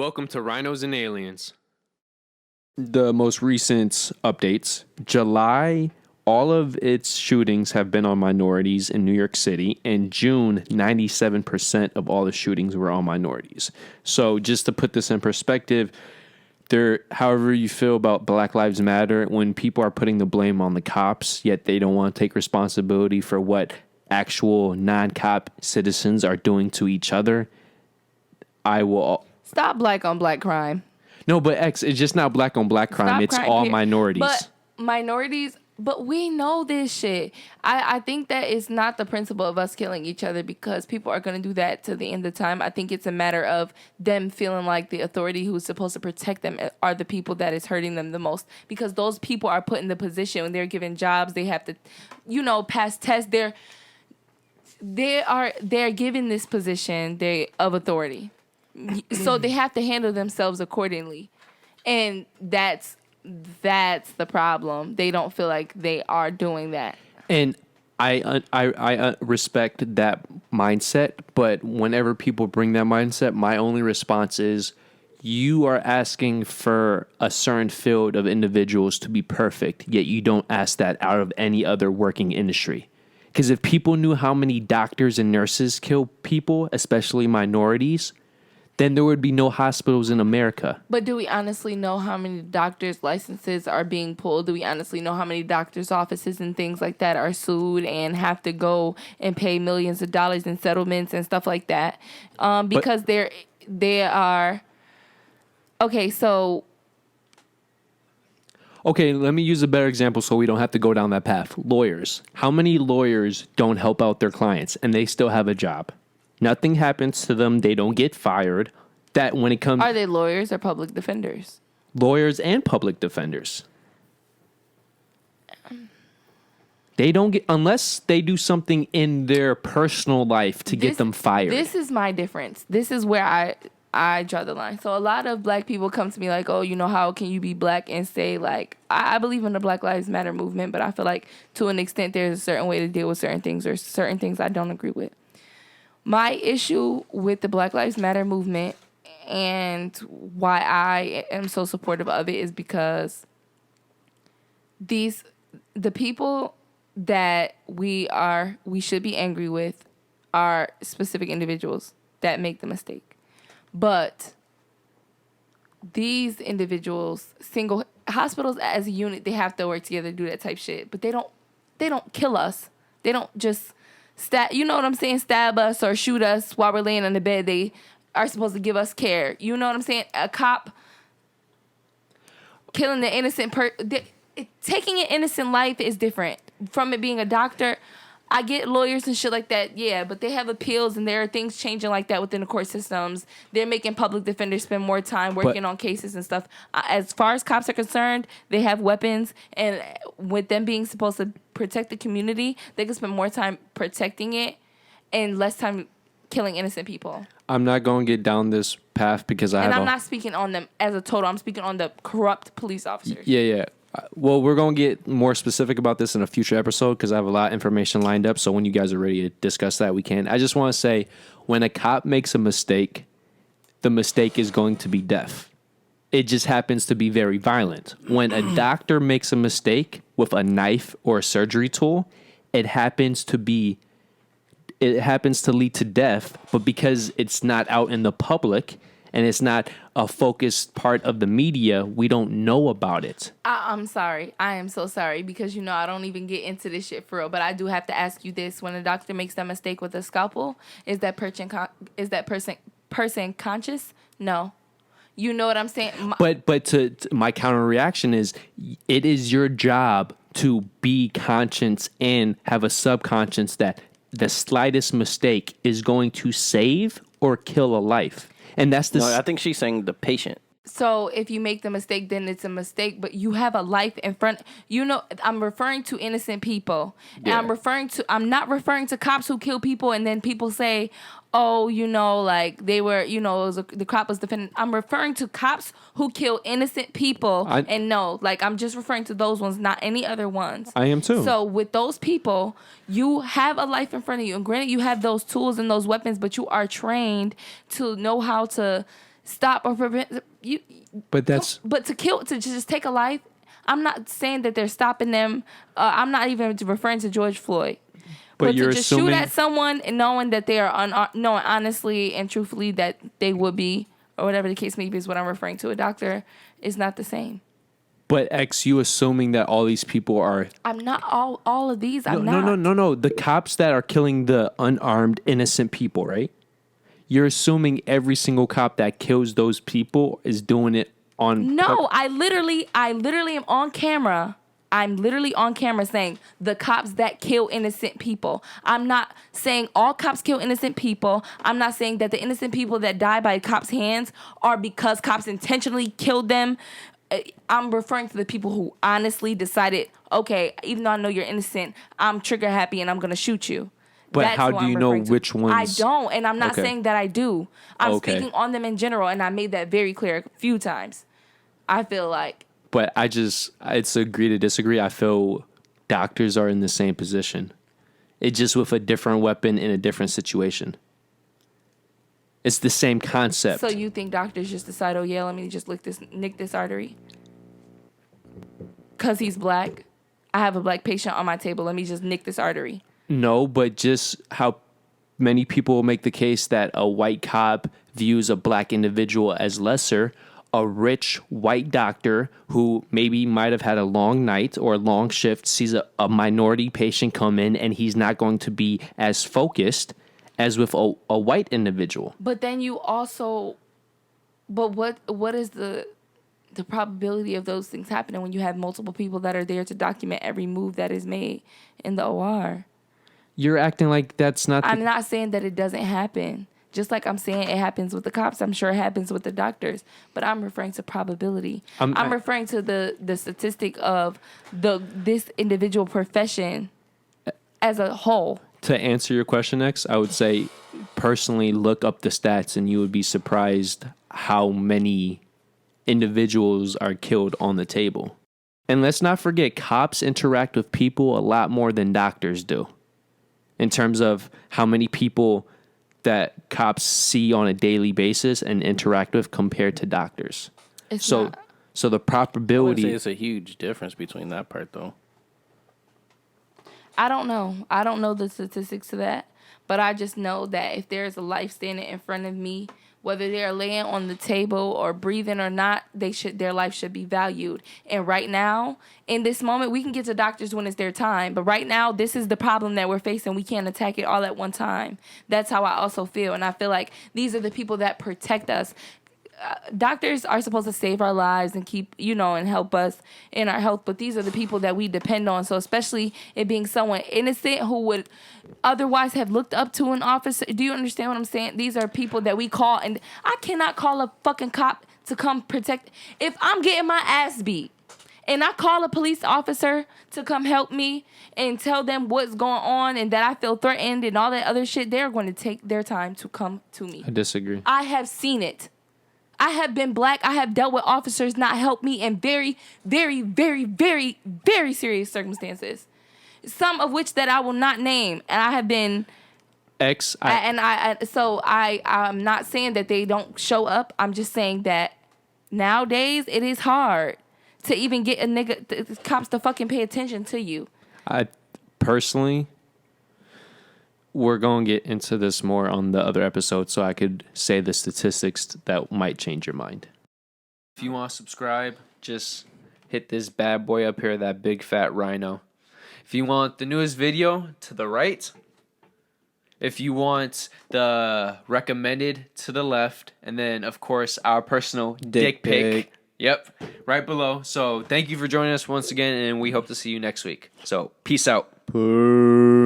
Welcome to Rhinos and Aliens. The most recent updates. July, all of its shootings have been on minorities in New York City. In June, 97% of all the shootings were on minorities. So just to put this in perspective, however you feel about Black Lives Matter, when people are putting the blame on the cops, yet they don't want to take responsibility for what actual non-cop citizens are doing to each other, I will... Stop black on black crime. No, but it's just not black on black crime. It's all minorities. But minorities, but we know this shit. I think that it's not the principle of us killing each other because people are going to do that to the end of time. I think it's a matter of them feeling like the authority who's supposed to protect them are the people that is hurting them the most, because those people are put in the position when they're given jobs. They have to, pass tests. They're given this position of authority. So they have to handle themselves accordingly. And that's the problem. They don't feel like they are doing that. And I respect that mindset, but whenever people bring that mindset, my only response is you are asking for a certain field of individuals to be perfect, yet you don't ask that out of any other working industry. Because if people knew how many doctors and nurses kill people, especially minorities, then there would be no hospitals in America. But do we honestly know how many doctors' licenses are being pulled? Do we honestly know how many doctors' offices and things like that are sued and have to go and pay millions of dollars in settlements and stuff like that? Because they are... Okay, so... Okay, let me use a better example so we don't have to go down that path. Lawyers. How many lawyers don't help out their clients and they still have a job? Nothing happens to them. They don't get fired. That when it comes... Are they lawyers or public defenders? Lawyers and public defenders. They don't get... Unless they do something in their personal life to get them fired. This is my difference. This is where I draw the line. So a lot of black people come to me like, oh, how can you be black and say, like... I believe in the Black Lives Matter movement, but I feel like to an extent there's a certain way to deal with certain things, or certain things I don't agree with. My issue with the Black Lives Matter movement and why I am so supportive of it is because the people that we should be angry with are specific individuals that make the mistake. But these individuals, hospitals as a unit, they have to work together to do that type shit. But they don't kill us. They don't just stab us or shoot us while we're laying on the bed. They are supposed to give us care. You know what I'm saying? A cop killing the innocent taking an innocent life is different from it being a doctor. I get lawyers and shit like that, yeah, but they have appeals and there are things changing like that within the court systems. They're making public defenders spend more time working on cases and stuff. As far as cops are concerned, they have weapons, and with them being supposed to protect the community, they can spend more time protecting it and less time killing innocent people. I'm not going to get down this path because I'm not speaking on them as a total. I'm speaking on the corrupt police officers. Yeah. Well, we're going to get more specific about this in a future episode because I have a lot of information lined up. So when you guys are ready to discuss that, we can. I just want to say, when a cop makes a mistake, the mistake is going to be death. It just happens to be very violent. When a doctor makes a mistake with a knife or a surgery tool, it happens to lead to death. But because it's not out in the public and it's not a focused part of the media, we don't know about it. I'm sorry. I am so sorry because, I don't even get into this shit for real. But I do have to ask you this. When a doctor makes that mistake with a scalpel, is that person conscious? No. You know what I'm saying? But to my counter reaction is, it is your job to be conscious and have a subconscious that the slightest mistake is going to save or kill a life. And that's the... No, I think she's saying the patient. So if you make the mistake, then it's a mistake, but you have a life in front. I'm referring to innocent people. Yeah. And I'm not referring to cops who kill people and then people say, oh, like they were, the cop was defending. I'm referring to cops who kill innocent people. I'm just referring to those ones, not any other ones. I am too. So with those people, you have a life in front of you. And granted, you have those tools and those weapons, but you are trained to know how to stop or prevent you. But that's But to kill, to just take a life, I'm not saying that they're stopping them. I'm not even referring to George Floyd. But you're to just assuming, shoot at someone and knowing that they are knowing honestly and truthfully that they would be, or whatever the case may be, is what I'm referring to. A doctor is not the same. But X, you assuming that all these people are. I'm not all of these. I'm not. No. The cops that are killing the unarmed, innocent people, right? You're assuming every single cop that kills those people is doing it on. No, I literally am on camera. I'm literally on camera saying the cops that kill innocent people. I'm not saying all cops kill innocent people. I'm not saying that the innocent people that die by cops' hands are because cops intentionally killed them. I'm referring to the people who honestly decided, okay, even though I know you're innocent, I'm trigger happy and I'm going to shoot you. But That's how who do you I'm know referring to. which ones? I don't, and I'm not Okay. saying that I do. I'm Okay. speaking on them in general, and I made that very clear a few times. I feel like. But it's agree to disagree. I feel doctors are in the same position. It's just with a different weapon in a different situation. It's the same concept. So you think doctors just decide, oh yeah, let me just nick this artery? Because he's black? I have a black patient on my table. Let me just nick this artery. No, but just how many people will make the case that a white cop views a black individual as lesser. A rich white doctor who maybe might have had a long night or a long shift sees a minority patient come in and he's not going to be as focused as with a white individual. But then you also, but what is the probability of those things happening when you have multiple people that are there to document every move that is made in the OR? You're acting like that's not. I'm not saying that it doesn't happen. Just like I'm saying it happens with the cops, I'm sure it happens with the doctors. But I'm referring to probability. I'm referring to the statistic of this individual profession as a whole. To answer your question, X, I would say personally look up the stats and you would be surprised how many individuals are killed on the table. And let's not forget, cops interact with people a lot more than doctors do. In terms of how many people that cops see on a daily basis and interact with compared to doctors. So the probability. I would say it's a huge difference between that part, though. I don't know. I don't know the statistics to that, but I just know that if there's a life standing in front of me, whether they're laying on the table or breathing or not, their life should be valued. And right now, in this moment, we can get to doctors when it's their time. But right now, this is the problem that we're facing. We can't attack it all at one time. That's how I also feel. And I feel like these are the people that protect us. Doctors are supposed to save our lives and keep, and help us in our health. But these are the people that we depend on. So especially it being someone innocent who would otherwise have looked up to an officer. Do you understand what I'm saying? These are people that we call, and I cannot call a fucking cop to come protect. If I'm getting my ass beat and I call a police officer to come help me and tell them what's going on and that I feel threatened and all that other shit, they're going to take their time to come to me. I disagree. I have seen it. I have been black. I have dealt with officers not help me in very, very, very, very, very serious circumstances. Some of which that I will not name. And I have been... I'm not saying that they don't show up. I'm just saying that nowadays it is hard to even get the cops to fucking pay attention to you. I personally... We're going to get into this more on the other episode so I could say the statistics that might change your mind. If you want to subscribe, just hit this bad boy up here, that big fat rhino. If you want the newest video, to the right. If you want the recommended, to the left. And then, of course, our personal dick pic. Yep, right below. So thank you for joining us once again, and we hope to see you next week. So peace out. Peace.